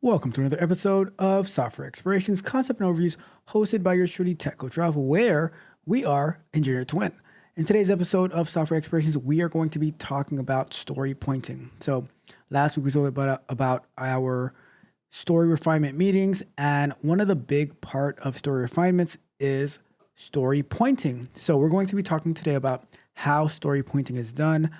Welcome to another episode of Software Explorations Concept and Overviews, hosted by yours truly, Tech Coach Ralph, where we are engineer to win. In today's episode of Software Explorations, we are going to be talking about story pointing. So last week we talked about our story refinement meetings, and one of the big part of story refinements is story pointing. So we're going to be talking today about how story pointing is done,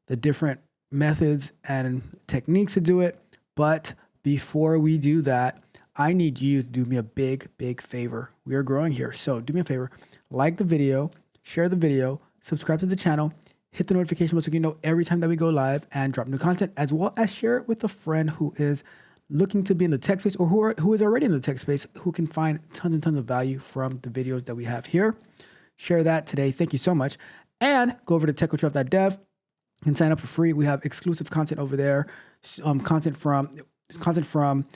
the different methods and techniques to do it, but before we do that, I need you to do me a big favor. We are growing here. So do me a favor, like the video, share the video, subscribe to the channel, hit the notification bell so you know every time that we go live and drop new content, as well as share it with a friend who is looking to be in the tech space or who is already in the tech space, who can find tons and tons of value from the videos that we have here. Share that today. Thank you so much. And go over to techcoachralph.dev and sign up for free. We have exclusive content over there, content from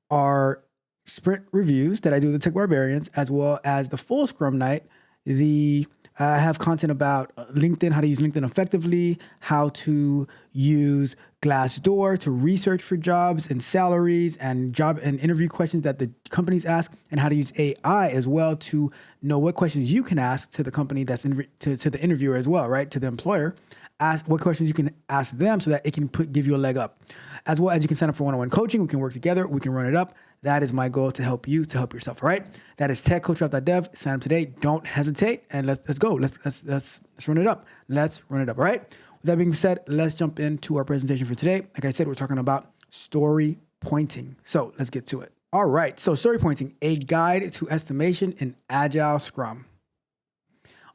our sprint reviews that I do with the Tech Barbarians, as well as the full Scrum Night. I have content about LinkedIn, how to use LinkedIn effectively, how to use Glassdoor to research for jobs and salaries and job and interview questions that the companies ask, and how to use AI as well to know what questions you can ask to the company to the interviewer as well, right? To the employer. Ask what questions you can ask them so that it can give you a leg up. As well as you can sign up for one-on-one coaching. We can work together. We can run it up. That is my goal, to help you, to help yourself. All right. That is techcoachralph.dev. Sign up today. Don't hesitate. And let's go. Let's run it up. Let's run it up. All right. With that being said, let's jump into our presentation for today. Like I said, we're talking about story pointing. So let's get to it. All right. So story pointing, a guide to estimation in Agile Scrum.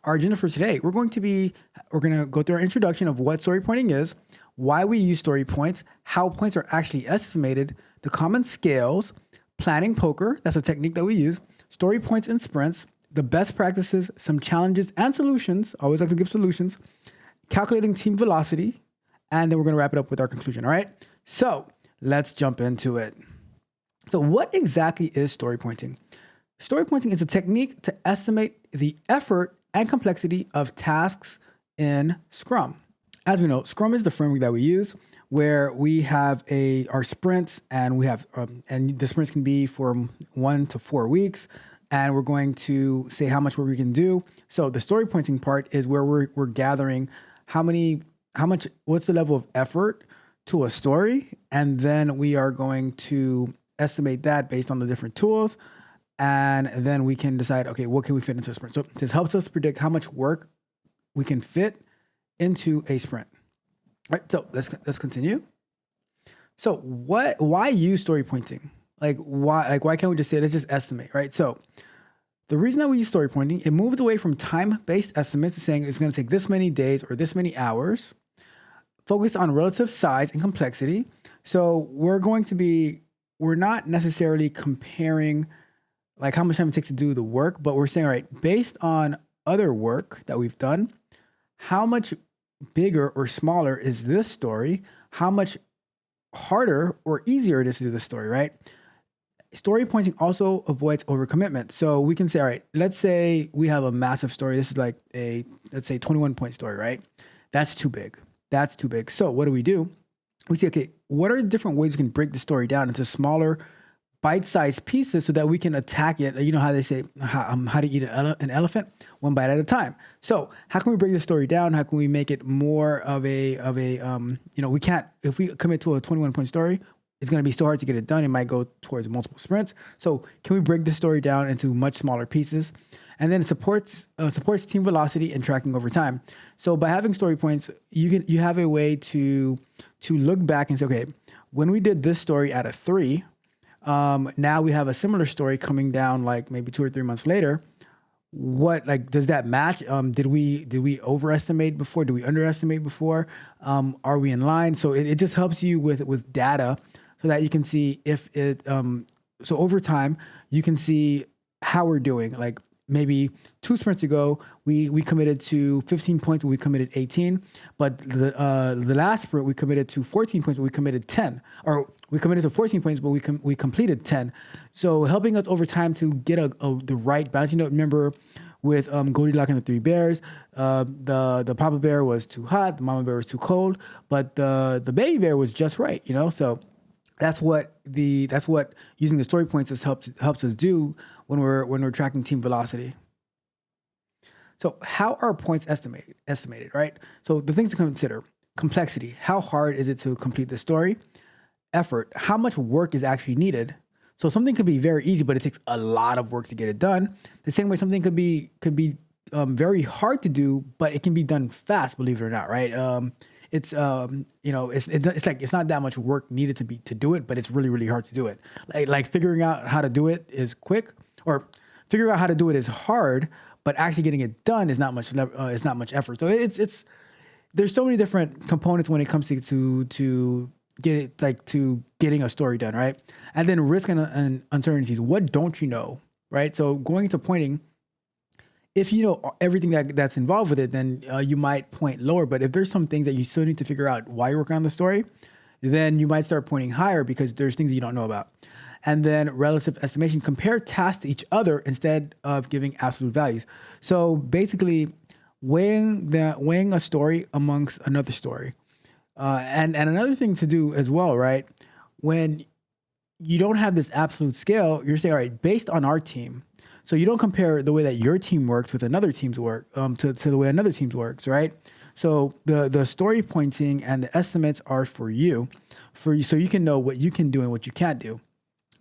Our agenda for today, we're going to go through our introduction of what story pointing is, why we use story points, how points are actually estimated, the common scales, planning poker, that's a technique that we use, story points and sprints, the best practices, some challenges and solutions, always like to give solutions, calculating team velocity, and then we're going to wrap it up with our conclusion, all right? So let's jump into it. So what exactly is story pointing? Story pointing is a technique to estimate the effort and complexity of tasks in Scrum. As we know, Scrum is the framework that we use, where we have our sprints, and we have and the sprints can be from 1 to 4 weeks, and we're going to say how much work we can do. So the story pointing part is where we're gathering what's the level of effort to a story, and then we are going to estimate that based on the different tools. And then we can decide, okay, what can we fit into a sprint? So this helps us predict how much work we can fit into a sprint. All right, so let's continue. So why use story pointing? Why can't we just say, let's just estimate, right? So the reason that we use story pointing, it moves away from time-based estimates, saying it's going to take this many days or this many hours, focus on relative size and complexity. So we're not necessarily comparing like how much time it takes to do the work, but we're saying, all right, based on other work that we've done, how much bigger or smaller is this story? How much harder or easier it is to do this story, right? Story pointing also avoids overcommitment. So we can say, all right, let's say we have a massive story. This is like let's say 21-point story, right? That's too big. So what do? We say, okay, what are the different ways we can break the story down into smaller bite-sized pieces so that we can attack it? You know how they say how to eat an elephant, one bite at a time. So how can we break the story down? How can we make it more of a we can't, if we commit to a 21-point story, it's going to be so hard to get it done. It might go towards multiple sprints. So can we break the story down into much smaller pieces? And then it supports team velocity and tracking over time. So by having story points, you have a way to look back and say, okay, when we did this story at a 3, now we have a similar story coming down like maybe 2 or 3 months later. Does that match? Did we overestimate before? Did we underestimate before? Are we in line? So it just helps you with data so that you can see if it, so over time you can see how we're doing. Like maybe 2 sprints ago, we committed to 15 points, but we committed 18. But the last sprint, we committed to 14 points, but we committed 10. Or we committed to 14 points, but we completed 10. So helping us over time to get the right balance. Remember with Goldilocks and the Three Bears, the papa bear was too hot, the mama bear was too cold, but the baby bear was just right. So That's what using the story points helps us do when we're tracking team velocity. So how are points estimated, right? So the things to consider: complexity, how hard is it to complete the story? Effort, how much work is actually needed? So something could be very easy, but it takes a lot of work to get it done. The same way something could be very hard to do, but it can be done fast, believe it or not, right? It's like it's not that much work needed to do it, but it's really really hard to do it. Like figuring out how to do it is quick, or figuring out how to do it is hard, but actually getting it done is not much effort. So it's there's so many different components when it comes to getting a story done, right? And then risk and uncertainties. What don't you know, right? So going into pointing, if you know everything that's involved with it, then you might point lower. But if there's some things that you still need to figure out while you're working on the story, then you might start pointing higher because there's things that you don't know about. And then relative estimation, compare tasks to each other instead of giving absolute values. So basically weighing a story amongst another story. And another thing to do as well, right? When you don't have this absolute scale, you're saying, all right, based on our team. So you don't compare the way that your team works with another team's work to the way another team's works, right? So the story pointing and the estimates are for you, so you can know what you can do and what you can't do.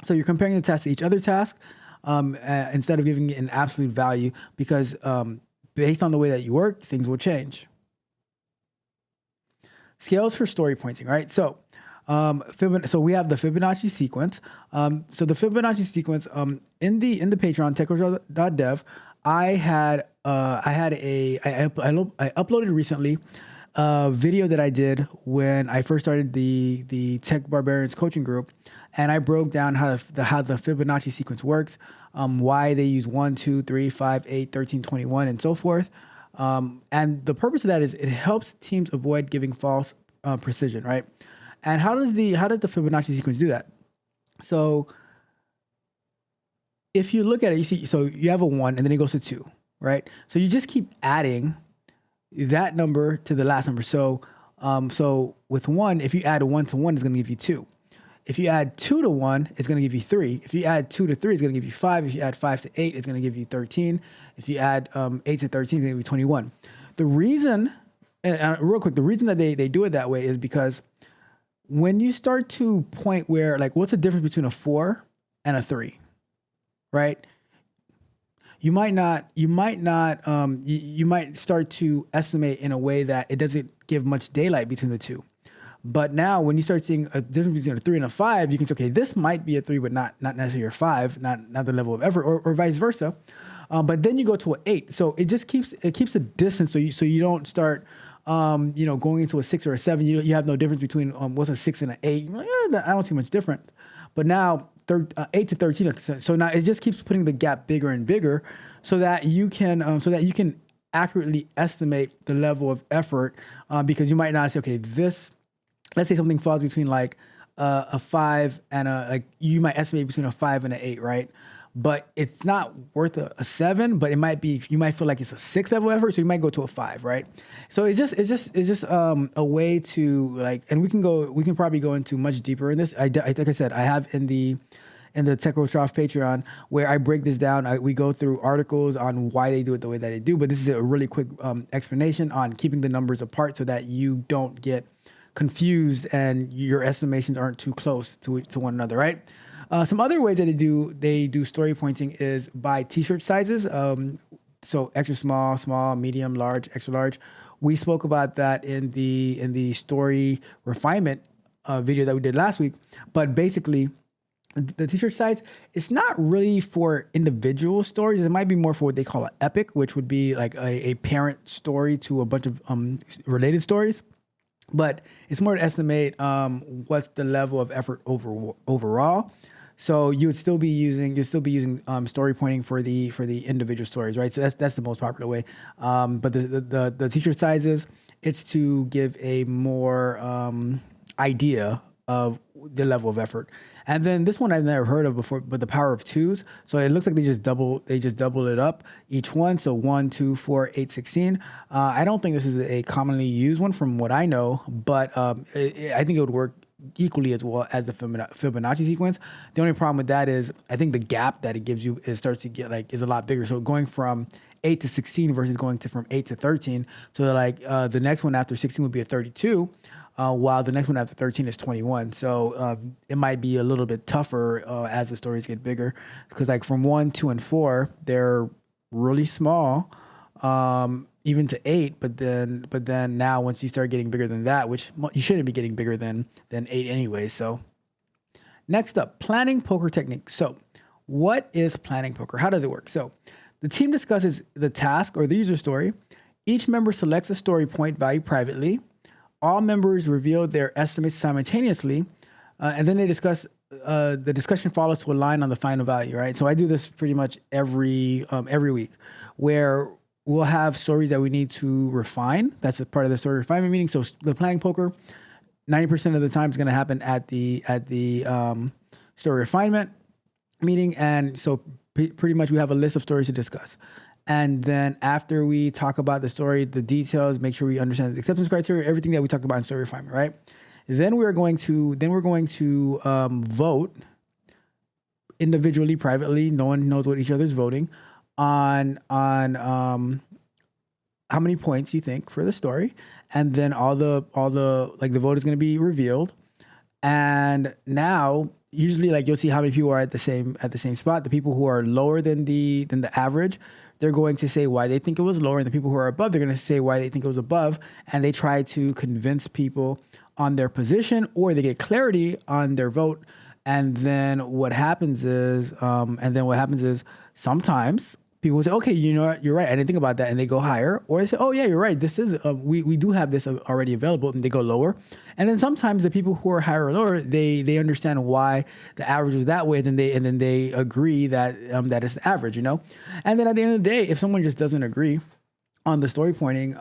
So you're comparing the task to each other task instead of giving it an absolute value, because based on the way that you work, things will change. Scales for story pointing, right? So, so we have the Fibonacci sequence. So the Fibonacci sequence in the Patreon techcoach.dev, I uploaded recently a video that I did when I first started the Tech Barbarians coaching group, and I broke down how the Fibonacci sequence works, why they use 1, 2, 3, 5, 8, 13, 21, and so forth. And the purpose of that is it helps teams avoid giving false precision, right? And how does the Fibonacci sequence do that? So if you look at it, you see, so you have a 1 and then it goes to 2, right? So you just keep adding that number to the last number. So with 1, if you add a 1 to 1, it's going to give you 2. If you add 2 to 1, it's going to give you 3. If you add 2 to 3, it's going to give you 5. If you add 5 to 8, it's going to give you 13. If you add 8 to 13, it's going to give you 21. The reason, real quick, the reason that they do it that way is because when you start to point where, like, what's the difference between a 4 and a 3, right? You might start to estimate in a way that it doesn't give much daylight between the two. But now when you start seeing a difference between a 3 and a 5, you can say, okay, this might be a 3, but not necessarily a 5, not the level of effort, or vice versa. But then you go to an 8. So it just keeps a distance. So you don't start, going into a 6 or a 7. You have no difference between what's a 6 and an 8. I don't see much difference. But now 8 to 13. So now it just keeps putting the gap bigger and bigger, so that you can accurately estimate the level of effort, because you might not say, okay, this. Let's say something falls between like a 5 and you might estimate between a 5 and an 8, right? But it's not worth a 7, but you might feel like it's a 6 level effort, so you might go to a 5, right? So it's just a way to, like, and we can probably go into much deeper in this. Like I said, I have in the Tech Coach Trough Patreon, where I break this down. We go through articles on why they do it the way that they do, but this is a really quick explanation on keeping the numbers apart so that you don't get confused and your estimations aren't too close to one another, right? Some other ways that they do story pointing is by t-shirt sizes. So extra small, medium, large, extra large. We spoke about that in the story refinement video that we did last week. But basically, the t-shirt size, it's not really for individual stories. It might be more for what they call an epic, which would be like a parent story to a bunch of related stories. But it's more to estimate what's the level of effort overall. So you'll still be using story pointing for the individual stories, right? So that's the most popular way. But the teacher sizes, it's to give a more idea of the level of effort. And then this one I've never heard of before, but the power of 2s. So it looks like they just double it up each one. So 1, 2, 4, 8, 16. I don't think this is a commonly used one from what I know, but I think it would work equally as well as the Fibonacci sequence. The only problem with that is I think the gap that it gives you starts to get is a lot bigger. So going from 8 to 16 versus going from 8 to 13. So the next one after 16 would be a 32. While the next one after 13 is 21. So it might be a little bit tougher as the stories get bigger, because from 1, 2, and 4, they're really small, even to 8. But then now once you start getting bigger than that, which you shouldn't be getting bigger than 8 anyway. So next up, planning poker technique. So what is planning poker? How does it work? So the team discusses the task or the user story. Each member selects a story point value privately. All members reveal their estimates simultaneously, and then they discuss. The discussion follows to align on the final value, right? So I do this pretty much every week, where we'll have stories that we need to refine. That's a part of the story refinement meeting. So the planning poker, 90% of the time is going to happen at the story refinement meeting, and so pretty much we have a list of stories to discuss. And then after we talk about the story, the details, make sure we understand the acceptance criteria, everything that we talked about in story refinement, right? Then we're going to vote individually, privately. No one knows what each other's voting on how many points you think for the story, and then all the the vote is going to be revealed. And now usually you'll see how many people are at the same spot. The people who are lower than the average, they're going to say why they think it was lower, and the people who are above, they're going to say why they think it was above, and they try to convince people on their position, or they get clarity on their vote. And then what happens is sometimes people will say, okay, you know what, you're right, I didn't think about that, and they go higher. Or they say, oh yeah, you're right, this is we do have this already available, and they go lower. And then sometimes the people who are higher or lower, they understand why the average is that way, and then they agree that that is the average, And then at the end of the day, if someone just doesn't agree on the story pointing,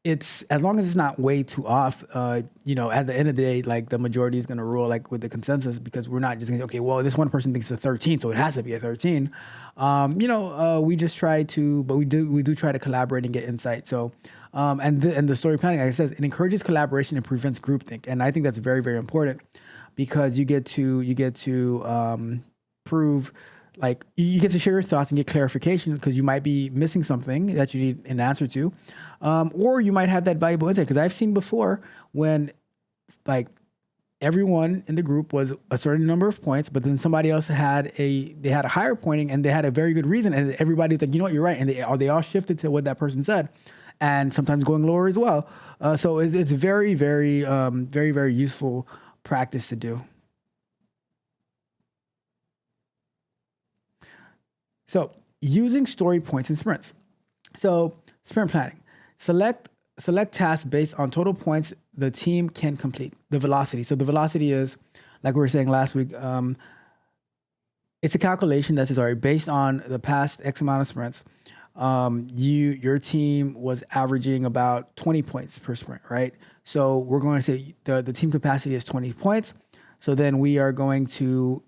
it's, as long as it's not way too off, at the end of the day, the majority is going to rule with the consensus, because we're not just going to say, okay, well, this one person thinks it's a 13, so it has to be a 13. We just try to, but we do try to collaborate and get insight. So, and the story planning, like I said, it encourages collaboration and prevents groupthink. And I think that's very, very important, because you get to prove, you get to share your thoughts and get clarification, because you might be missing something that you need an answer to. Or you might have that valuable insight, because I've seen before when everyone in the group was a certain number of points, but then somebody else had a higher pointing, and they had a very good reason, and everybody was like, you know what, you're right, and they all shifted to what that person said, and sometimes going lower as well. So it's very, very, very, very useful practice to do. So using story points in sprints. So sprint planning. Select tasks based on total points the team can complete. The velocity. So the velocity is, like we were saying last week, it's a calculation that says, based on the past X amount of sprints, your team was averaging about 20 points per sprint, right? So we're going to say the team capacity is 20 points. So then we are going to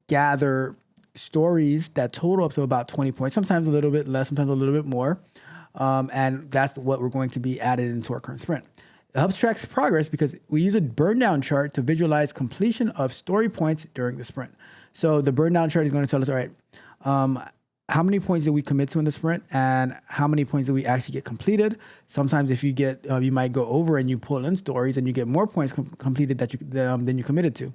gather stories that total up to about 20 points, sometimes a little bit less, sometimes a little bit more. And that's what we're going to be added into our current sprint. It helps track progress because we use a burn down chart to visualize completion of story points during the sprint. So the burn down chart is going to tell us, all right, how many points did we commit to in the sprint, and how many points did we actually get completed? Sometimes if you get, you might go over and you pull in stories and you get more points completed than you committed to.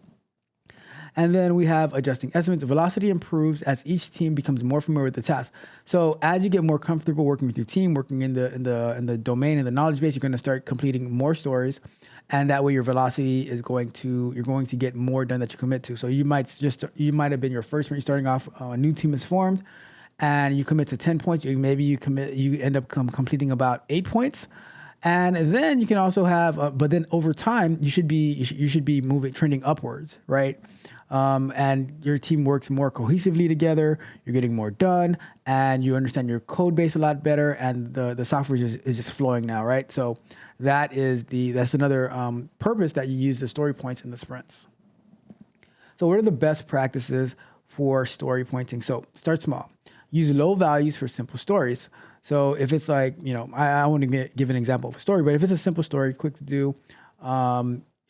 And then we have adjusting estimates. Velocity improves as each team becomes more familiar with the task. So as you get more comfortable working with your team, working in the domain, in the knowledge base, you're going to start completing more stories, and that way your velocity is you're going to get more done that you commit to. So you might have been your first sprint, you're starting off, a new team is formed, and you commit to 10 points. Maybe you end up completing about 8 points. And then you can also have, but then over time, you should be trending upwards, right? And your team works more cohesively together. You're getting more done, and you understand your code base a lot better, and the software is just flowing now, right? So that's another purpose that you use the story points in the sprints. So what are the best practices for story pointing? So start small. Use low values for simple stories. So if it's I want to give an example of a story, but if it's a simple story, quick to do,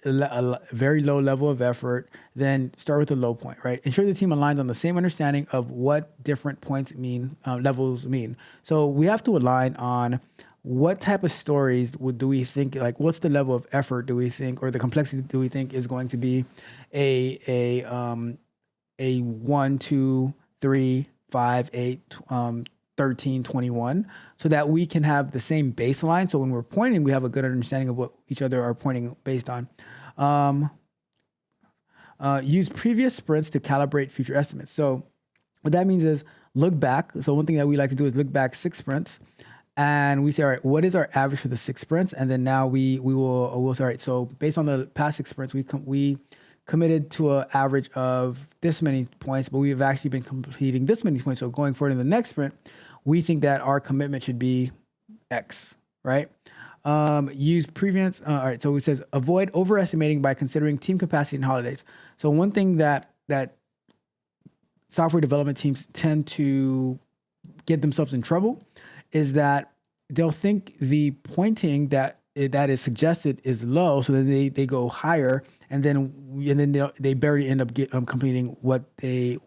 very low level of effort, then start with a low point, right? Ensure the team aligns on the same understanding of what different points mean, levels mean. So we have to align on what type of stories do we think, like what's the level of effort do we think, or the complexity do we think is going to be a 1, 2, 3, 5, 8, 13, 21, so that we can have the same baseline. So when we're pointing, we have a good understanding of what each other are pointing based on. Use previous sprints to calibrate future estimates. So what that means is look back. So one thing that we like to do is look back 6 sprints, and we say, all right, what is our average for the 6 sprints? And then now we'll say, all right, so based on the past 6 sprints, we committed to an average of this many points, but we've actually been completing this many points. So going forward in the next sprint, we think that our commitment should be X, right? Use previous. All right. So it says avoid overestimating by considering team capacity and holidays. So one thing that software development teams tend to get themselves in trouble is that they'll think the pointing that is suggested is low, so then they go higher, and then they barely end up completing what the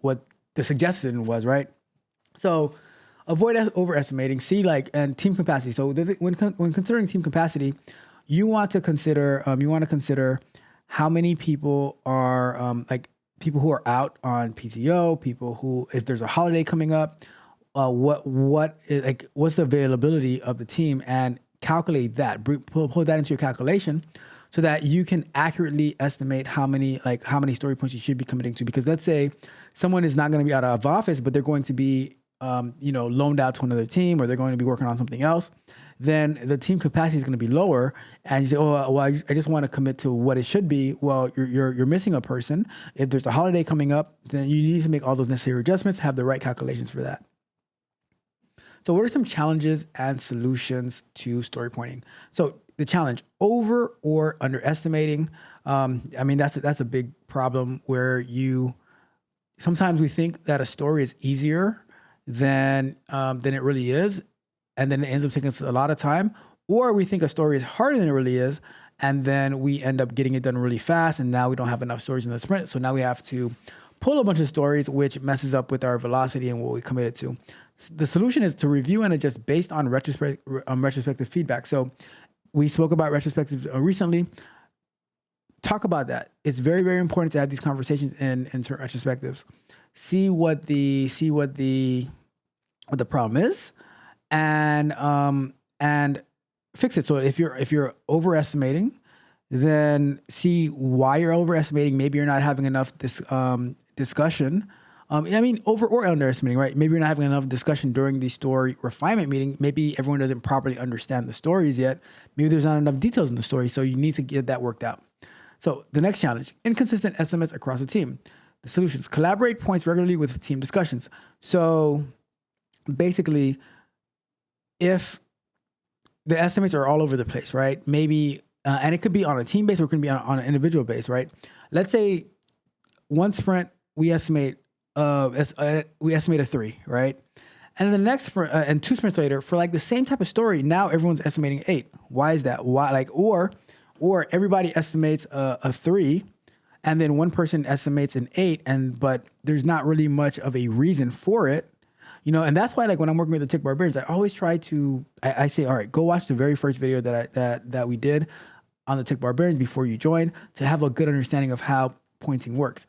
suggestion was, right? So avoid overestimating. See, and team capacity. So when considering team capacity, you want to consider how many people are people who are out on PTO, people who, if there's a holiday coming up, what's the availability of the team, and calculate that, pull that into your calculation, so that you can accurately estimate how many story points you should be committing to. Because let's say someone is not going to be out of office, but they're going to be loaned out to another team, or they're going to be working on something else, then the team capacity is going to be lower. And you say, oh, well, I just want to commit to what it should be. Well, you're missing a person. If there's a holiday coming up, then you need to make all those necessary adjustments, have the right calculations for that. So what are some challenges and solutions to story pointing? So the challenge, over or underestimating. That's a big problem where sometimes we think that a story is easier than it really is, and then it ends up taking us a lot of time. Or we think a story is harder than it really is, and then we end up getting it done really fast, and now we don't have enough stories in the sprint. So now we have to pull a bunch of stories, which messes up with our velocity and what we committed to. The solution is to review and adjust based on retrospective feedback. So we spoke about retrospective recently. Talk about that. It's very, very important to have these conversations in certain retrospectives. See what the problem is, and fix it. So if you're overestimating, then see why you're overestimating. Maybe you're not having enough discussion. Over or underestimating, right? Maybe you're not having enough discussion during the story refinement meeting. Maybe everyone doesn't properly understand the stories yet. Maybe there's not enough details in the story, so you need to get that worked out. So the next challenge, inconsistent estimates across the team. The solutions, collaborate points regularly with team discussions. So basically, if the estimates are all over the place, right? Maybe, and it could be on a team base or it could be on an individual base, right? Let's say one sprint, we estimate a 3, right? And then the next sprint, and 2 sprints later, for the same type of story, now everyone's estimating 8. Why is that? Why? Or everybody estimates a 3, and then one person estimates an 8, but there's not really much of a reason for it, And that's why, when I'm working with the Tech Barbarians, I always try to. I say, all right, go watch the very first video that we did on the Tech Barbarians before you join, to have a good understanding of how pointing works.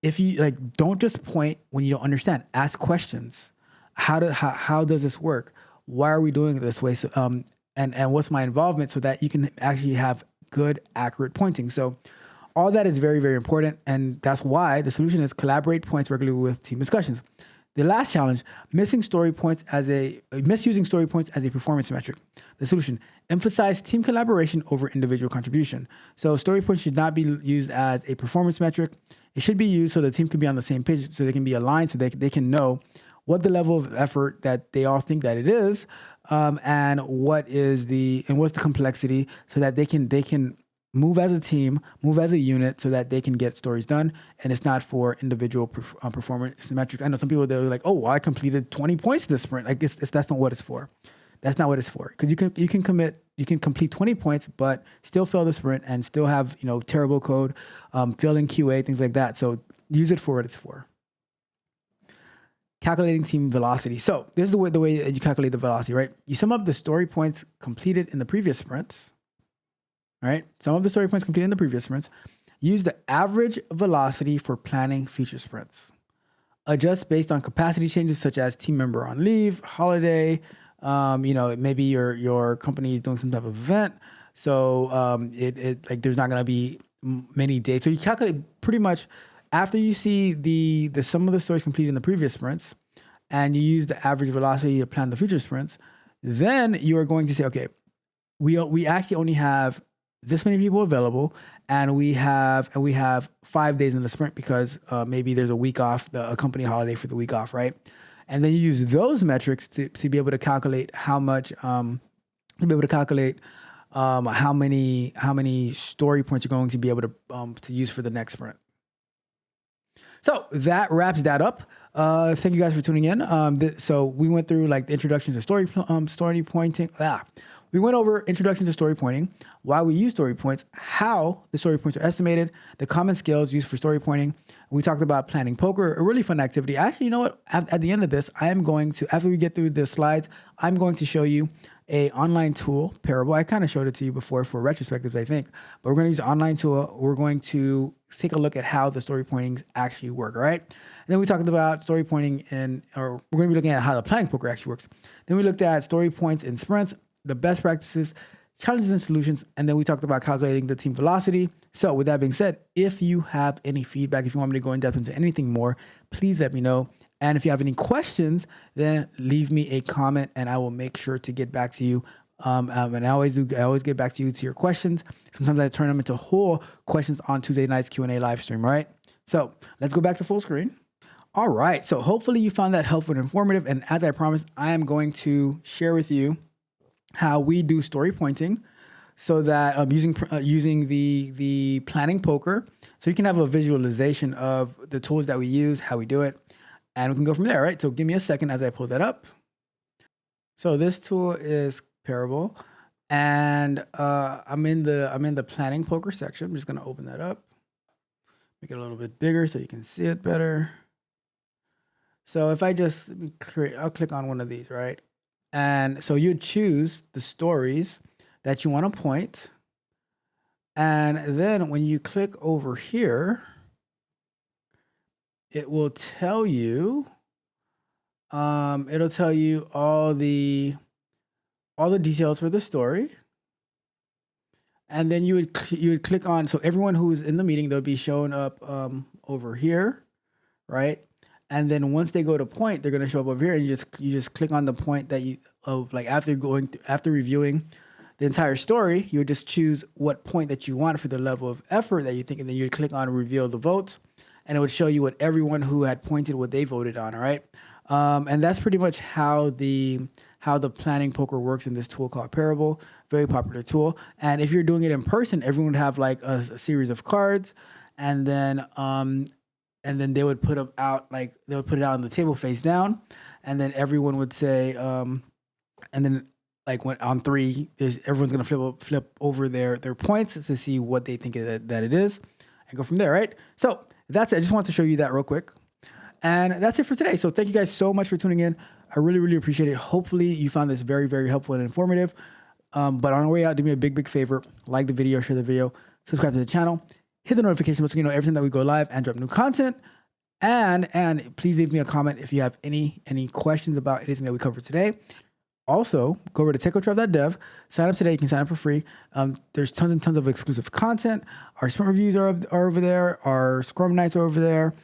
If you don't just point when you don't understand. Ask questions. How does this work? Why are we doing it this way? So, and what's my involvement, so that you can actually have good, accurate pointing. So all that is very, very important. And that's why the solution is collaborate points regularly with team discussions. The last challenge, misusing story points as a performance metric. The solution, emphasize team collaboration over individual contribution. So story points should not be used as a performance metric. It should be used so the team can be on the same page, so they can be aligned, so they can know what the level of effort that they all think that it is, and what's the complexity, so that they can move as a team, move as a unit, so that they can get stories done. And it's not for individual performance metrics. I know some people, they're like, oh, well, I completed 20 points this sprint. That's not what it's for. That's not what it's for. Because you can commit you can complete 20 points, but still fail the sprint and still have, terrible code, failing QA, things like that. So use it for what it's for. Calculating team velocity. So this is the way that you calculate the velocity, right? You sum up the story points completed in the previous sprints. All right. Sum up the story points completed in the previous sprints. Use the average velocity for planning future sprints. Adjust based on capacity changes such as team member on leave, holiday. Maybe your company is doing some type of event, so there's not going to be many days. So you calculate pretty much after you see the sum of the stories completed in the previous sprints, and you use the average velocity to plan the future sprints. Then you are going to say, okay, we actually only have this many people available, and we have 5 days in the sprint because maybe there's a week off, a company holiday for the week off, right? And then you use those metrics to be able to calculate how much, how many story points you're going to be able to use for the next sprint. So that wraps that up. Thank you guys for tuning in. So we went through like the introduction to story pointing. We went over introduction to story pointing, why we use story points, how the story points are estimated, the common skills used for story pointing. We talked about planning poker, a really fun activity. Actually, you know what? At the end of this, I am going to, after we get through the slides, I'm going to show you a online tool, Parable. I kind of showed it to you before for retrospectives, I think, but we're going to use an online tool. We're going to take a look at how the story pointings actually work, all right? And then we talked about story pointing we're going to be looking at how the planning poker actually works. Then we looked at story points in sprints, the best practices, challenges and solutions, and then we talked about calculating the team velocity. So with that being said, if you have any feedback, if you want me to go in depth into anything more, please let me know. And if you have any questions, then leave me a comment and I will make sure to get back to you. And I always get back to you to your questions. Sometimes I turn them into whole questions on Tuesday night's Q&A live stream, all right? So let's go back to full screen. All right, so hopefully you found that helpful and informative. And as I promised, I am going to share with you how we do story pointing so that using the planning poker, so you can have a visualization of the tools that we use, how we do it, and we can go from there, right? So give me a second as I pull that up. So this tool is Parable, and I'm in the planning poker section. I'm just gonna open that up, make it a little bit bigger so you can see it better. So if I just I'll click on one of these, right? And so you choose the stories that you want to point. And then when you click over here, it will tell you, all the details for the story. And then you would click on, so everyone who's in the meeting, they'll be showing up over here, right? And then once they go to point, they're going to show up over here, and you just click on the point that after reviewing the entire story, you would just choose what point that you want for the level of effort that you think, and then you click on reveal the votes, and it would show you what everyone who had pointed, what they voted on. All right, and that's pretty much how the planning poker works in this tool called Parable. Very popular tool. And if you're doing it in person, everyone would have like a series of cards, and then they would put it out on the table face down, and then everyone would say, and then like when on 3, everyone's gonna flip over their points to see what they think that it is, and go from there, right? So that's it. I just wanted to show you that real quick, and that's it for today. So thank you guys so much for tuning in. I really, really appreciate it. Hopefully you found this very, very helpful and informative. But on the way out, do me a big, big favor: like the video, share the video, subscribe to the channel. Hit the notification bell so you know everything that we go live and drop new content. And please leave me a comment if you have any questions about anything that we covered today. Also, go over to techcoachrob.dev, sign up today. You can sign up for free. There's tons and tons of exclusive content. Our sprint reviews are over there. Our Scrum nights are over there.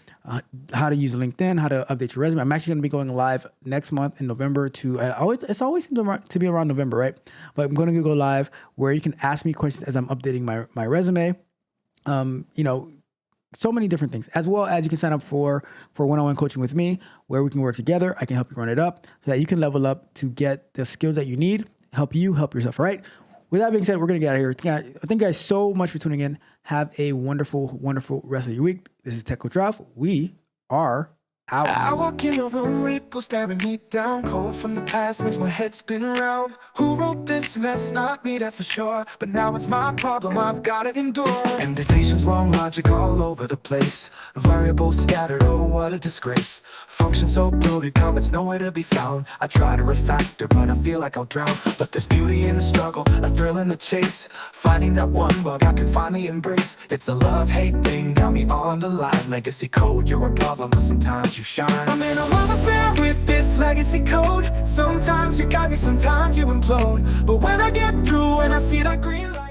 How to use LinkedIn, how to update your resume. I'm actually going to be going live next month in November it's always seems to be around November, right? But I'm going to go live where you can ask me questions as I'm updating my resume. So many different things, as well as you can sign up for one-on-one coaching with me, where we can work together. I can help you run it up so that you can level up to get the skills that you need, help yourself, all right? With that being said, we're going to get out of here. Thank you guys so much for tuning in. Have a wonderful, wonderful rest of your week. This is Tech Coach Ralph. We are out. I walk in the room, people staring me down. Cold from the past makes my head spin around. Who wrote this mess? Not me, that's for sure. But now it's my problem, I've gotta endure. Invitations, wrong logic all over the place. Variables scattered, oh what a disgrace. Function so bloated, comments nowhere to be found. I try to refactor, but I feel like I'll drown. But there's beauty in the struggle, a thrill in the chase. Finding that one bug I can finally embrace. It's a love-hate thing, got me on the line. Legacy code, you're a problem, but sometimes you shine. I'm in a love affair with this legacy code. Sometimes you got me, sometimes you implode. But when I get through and I see that green light,